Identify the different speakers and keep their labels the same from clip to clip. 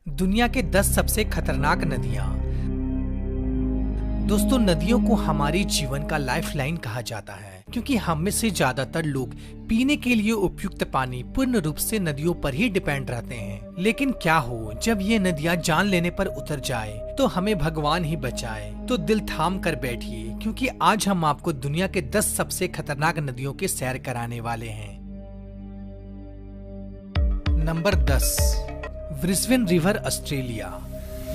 Speaker 1: दुनिया के 10 सबसे खतरनाक नदियां। दोस्तों, नदियों को हमारे जीवन का लाइफलाइन कहा जाता है क्योंकि हम में से ज्यादातर लोग पीने के लिए उपयुक्त पानी पूर्ण रूप से नदियों पर ही डिपेंड रहते हैं। लेकिन क्या हो जब ये नदियां जान लेने पर उतर जाए तो हमें भगवान ही बचाए। तो दिल थाम कर बैठिए क्योंकि आज हम आपको दुनिया के 10 सबसे खतरनाक नदियों के सैर कराने वाले हैं। Number 10, Brisbane river, Australia.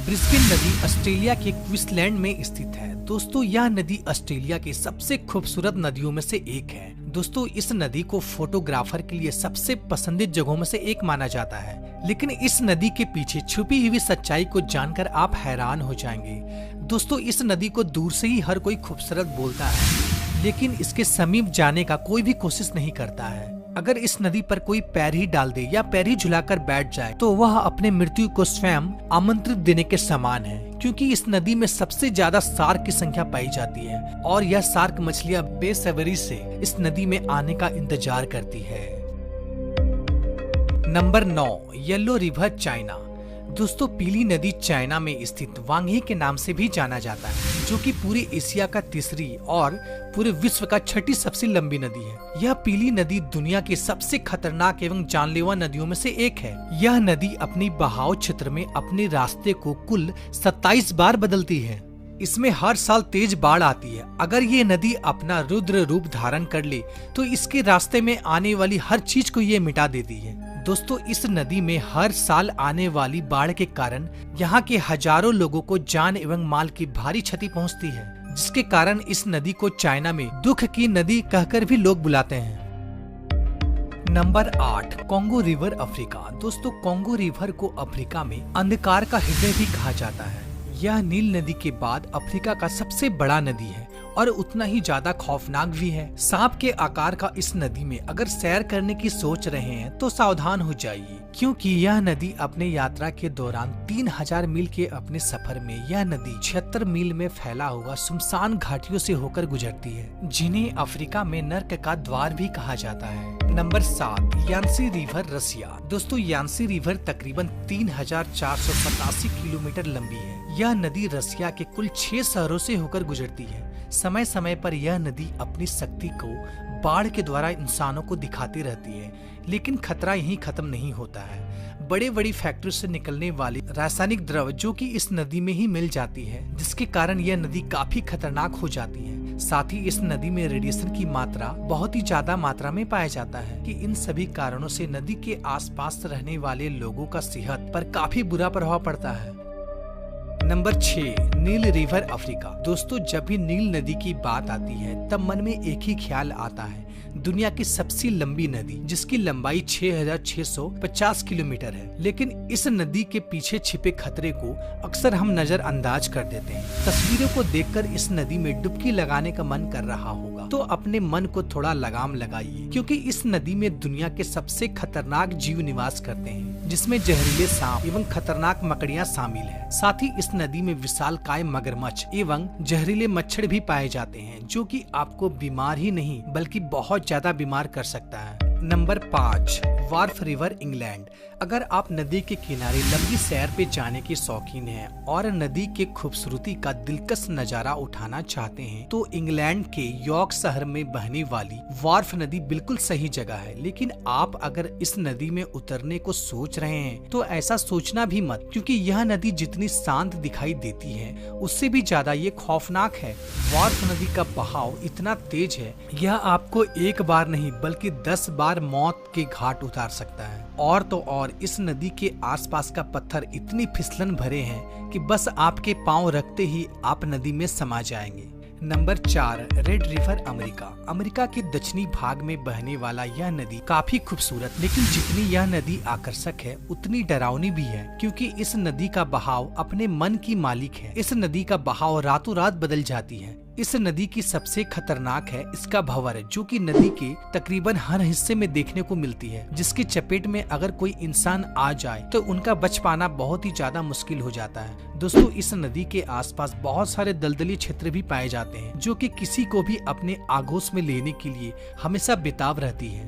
Speaker 1: Brisbane नदी ऑस्ट्रेलिया के क्वींसलैंड में स्थित है। दोस्तों, यह नदी ऑस्ट्रेलिया की सबसे खूबसूरत नदियों में से एक है। दोस्तों, इस नदी को फोटोग्राफर के लिए सबसे पसंदीदा जगहों में से एक माना जाता है। लेकिन इस नदी के पीछे छुपी हुई सच्चाई को जानकर आप हैरान हो जाएंगे। दोस्तों, इस नदी को दूर से ही हर कोई खूबसूरत बोलता है, लेकिन इसके समीप जाने का कोई भी कोशिश नहीं करता है। अगर इस नदी पर कोई पैर ही डाल दे या पैर ही झुलाकर बैठ जाए तो वह अपने मृत्यु को स्वयं आमंत्रित देने के समान है, क्योंकि इस नदी में सबसे ज्यादा शार्क की संख्या पाई जाती है और यह शार्क मछलियां बेसब्री से इस नदी में आने का इंतजार करती है। Number 9, yellow river, China. दोस्तों, पीली नदी चाइना में स्थित वांगही के नाम से भी जाना जाता है, जो कि पूरे एशिया का तीसरी और पूरे विश्व का छठी सबसे लंबी नदी है। यह पीली नदी दुनिया की सबसे खतरनाक एवं जानलेवा नदियों में से एक है। यह नदी अपनी बहाव क्षेत्र में अपने रास्ते को कुल 27 बार बदलती है। इसमें हर साल तेज बाढ़ आती है। अगर ये नदी अपना रुद्र रूप धारण कर ले तो इसके रास्ते में आने वाली हर चीज को ये मिटा देती है। दोस्तों, इस नदी में हर साल आने वाली बाढ़ के कारण यहाँ के हजारों लोगों को जान एवं माल की भारी क्षति पहुँचती है, जिसके कारण इस नदी को चाइना में दुख की नदी कहकर भी लोग बुलाते हैं। Number 8, Congo river, Africa. दोस्तों, कॉन्गो रिवर को अफ्रीका में अंधकार का हृदय भी कहा जाता है। यह नील नदी के बाद अफ्रीका का सबसे बड़ा नदी है और उतना ही ज्यादा खौफनाक भी है। सांप के आकार का इस नदी में अगर सैर करने की सोच रहे हैं तो सावधान हो जाइए, क्योंकि यह नदी अपने यात्रा के दौरान 3000 मील के अपने सफर में यह नदी 76 मील में फैला हुआ सुनसान घाटियों से होकर गुजरती है, जिन्हें अफ्रीका में नर्क का द्वार भी कहा जाता है। नंबर 7, यांसी रिवर, रसिया। दोस्तों, यांसी रिवर तकरीबन 3487 किलोमीटर लंबी है। यह नदी रसिया के कुल 6 शहरों से होकर गुजरती है। समय समय पर यह नदी अपनी शक्ति को बाढ़ के द्वारा इंसानों को दिखाती रहती है, लेकिन खतरा यहीं खत्म नहीं होता है। बड़े बड़ी फैक्ट्री से निकलने वाली रासायनिक द्रव जो कि इस नदी में ही मिल जाती है, जिसके कारण यह नदी काफी खतरनाक हो जाती है। साथ ही इस नदी में रेडिएशन की मात्रा बहुत ही ज्यादा मात्रा में पाया जाता है कि इन सभी कारणों से नदी के आसपास रहने वाले लोगों का सेहत पर काफी बुरा प्रभाव पड़ता है। नंबर 6, नील रिवर, अफ्रीका। दोस्तों, जब भी नील नदी की बात आती है तब मन में एक ही ख्याल आता है, दुनिया की सबसे लंबी नदी जिसकी लंबाई 6650 किलोमीटर है। लेकिन इस नदी के पीछे छिपे खतरे को अक्सर हम नजरअंदाज कर देते हैं। तस्वीरों को देखकर इस नदी में डुबकी लगाने का मन कर रहा होगा तो अपने मन को थोड़ा लगाम लगाइए, क्योंकि इस नदी में दुनिया के सबसे खतरनाक जीव निवास करते हैं, जिसमें जहरीले सांप एवं खतरनाक मकड़ियाँ शामिल है। साथ ही इस नदी में विशालकाय मगरमच्छ एवं जहरीले मच्छर भी पाए जाते हैं, जो कि आपको बीमार ही नहीं बल्कि बहुत ज्यादा बीमार कर सकता है। Number 5, Wharf river, England. अगर आप नदी के किनारे लंबी सैर पे जाने के शौकीन हैं और नदी के खूबसूरती का दिलकश नजारा उठाना चाहते हैं तो इंग्लैंड के यॉर्क शहर में बहने वाली वार्फ नदी बिल्कुल सही जगह है। लेकिन आप अगर इस नदी में उतरने को सोच रहे हैं तो ऐसा सोचना भी मत, क्योंकि यह नदी जितनी शांत दिखाई देती है उससे भी ज्यादा ये खौफनाक है। वार्फ नदी का बहाव इतना तेज है, यह आपको एक बार नहीं बल्कि 10 बार मौत के घाट उतार सकता है। और तो और इस नदी के आसपास का पत्थर इतनी फिसलन भरे हैं कि बस आपके पांव रखते ही आप नदी में समा जाएंगे। Number 4, red river, America. America के दक्षिणी भाग में बहने वाला यह नदी काफी खूबसूरत, लेकिन जितनी यह नदी आकर्षक है उतनी डरावनी भी है, क्योंकि इस नदी का बहाव अपने मन की मालिक है। इस नदी का बहाव रातों रात बदल जाती है। इस नदी की सबसे खतरनाक है इसका भंवर, जो कि नदी के तकरीबन हर हिस्से में देखने को मिलती है, जिसकी चपेट में अगर कोई इंसान आ जाए तो उनका बच पाना बहुत ही ज्यादा मुश्किल हो जाता है। दोस्तों, इस नदी के आसपास बहुत सारे दलदली क्षेत्र भी पाए जाते हैं, जो कि किसी को भी अपने आगोश में लेने के लिए हमेशा बेताब रहती है।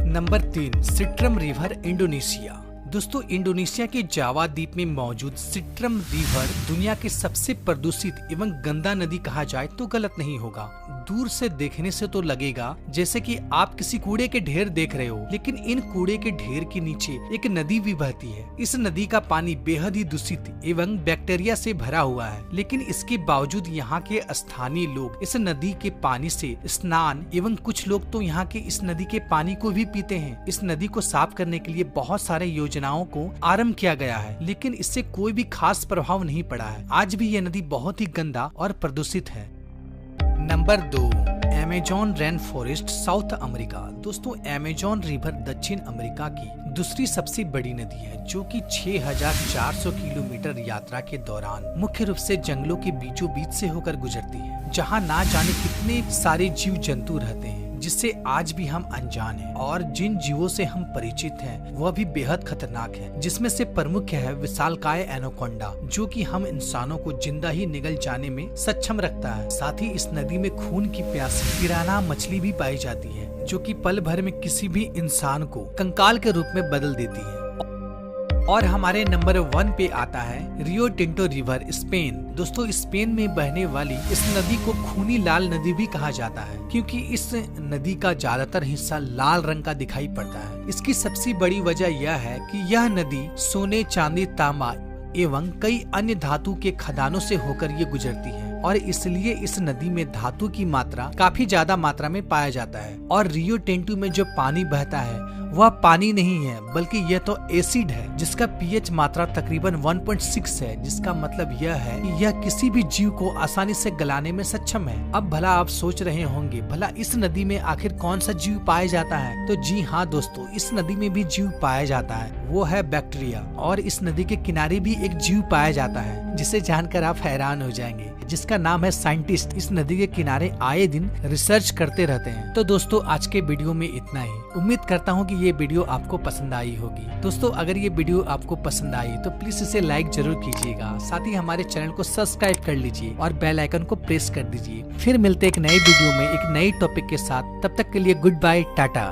Speaker 1: Number 3, Citarum river, Indonesia. दोस्तों इंडोनेशिया के जावा द्वीप में मौजूद सिट्रम रिवर दुनिया के सबसे प्रदूषित एवं गंदा नदी कहा जाए तो गलत नहीं होगा। दूर से देखने से तो लगेगा जैसे कि आप किसी कूड़े के ढेर देख रहे हो, लेकिन इन कूड़े के ढेर के नीचे एक नदी भी बहती है। इस नदी का पानी बेहद ही दूषित एवं बैक्टीरिया से भरा हुआ है, लेकिन इसके बावजूद यहाँ के स्थानीय लोग इस नदी के पानी से स्नान एवं कुछ लोग तो यहाँ के इस नदी के पानी को भी पीते हैं। इस नदी को साफ करने के लिए बहुत सारे योजनाओं को आरंभ किया गया है, लेकिन इससे कोई भी खास प्रभाव नहीं पड़ा है। आज भी यह नदी बहुत ही गंदा और प्रदूषित है। Number 2, Amazon rain forest south America. दोस्तों अमेज़न रिवर दक्षिण अमेरिका की दूसरी सबसे बड़ी नदी है, जो कि 6400 किलोमीटर यात्रा के दौरान मुख्य रूप से जंगलों के बीचों बीच से होकर गुजरती है, जहां ना जाने कितने सारे जीव जंतु रहते हैं, जिससे आज भी हम अनजान हैं। और जिन जीवों से हम परिचित हैं वह भी बेहद खतरनाक है, जिसमें से प्रमुख है विशालकाय एनाकोंडा, जो कि हम इंसानों को जिंदा ही निगल जाने में सक्षम रखता है। साथ ही इस नदी में खून की प्यासी पिरान्हा मछली भी पाई जाती है, जो कि पल भर में किसी भी इंसान को कंकाल के रूप में बदल देती है। और हमारे नंबर 1 पे आता है रियो टिंटो रिवर, स्पेन। दोस्तों स्पेन में बहने वाली इस नदी को खूनी लाल नदी भी कहा जाता है, क्योंकि इस नदी का ज्यादातर हिस्सा लाल रंग का दिखाई पड़ता है। इसकी सबसे बड़ी वजह यह है कि यह नदी सोने, चांदी, तांबा एवं कई अन्य धातु के खदानों से होकर ये गुजरती है, और इसलिए इस नदी में धातु की मात्रा काफी ज्यादा मात्रा में पाया जाता है। और रियो टिंटो में जो पानी बहता है वह पानी नहीं है, बल्कि यह तो एसिड है, जिसका पीएच मात्रा तकरीबन 1.6 है, जिसका मतलब यह है कि यह किसी भी जीव को आसानी से गलाने में सक्षम है। अब भला आप सोच रहे होंगे भला इस नदी में आखिर कौन सा जीव पाया जाता है? तो जी हाँ दोस्तों, इस नदी में भी जीव पाया जाता है, वो है बैक्टीरिया। और इस नदी के किनारे भी एक जीव पाया जाता है, जिसे जानकर आप हैरान हो जाएंगे, जिसका नाम है साइंटिस्ट। इस नदी के किनारे आए दिन रिसर्च करते रहते हैं। तो दोस्तों आज के वीडियो में इतना ही। उम्मीद करता हूँ कि ये वीडियो आपको पसंद आई होगी। दोस्तों अगर ये वीडियो आपको पसंद आई तो प्लीज इसे लाइक जरूर कीजिएगा, साथ ही हमारे चैनल को सब्सक्राइब कर लीजिए और बेल आइकन को प्रेस कर दीजिए। फिर मिलते एक नए वीडियो में एक नई टॉपिक के साथ। तब तक के लिए गुड बाय, टाटा।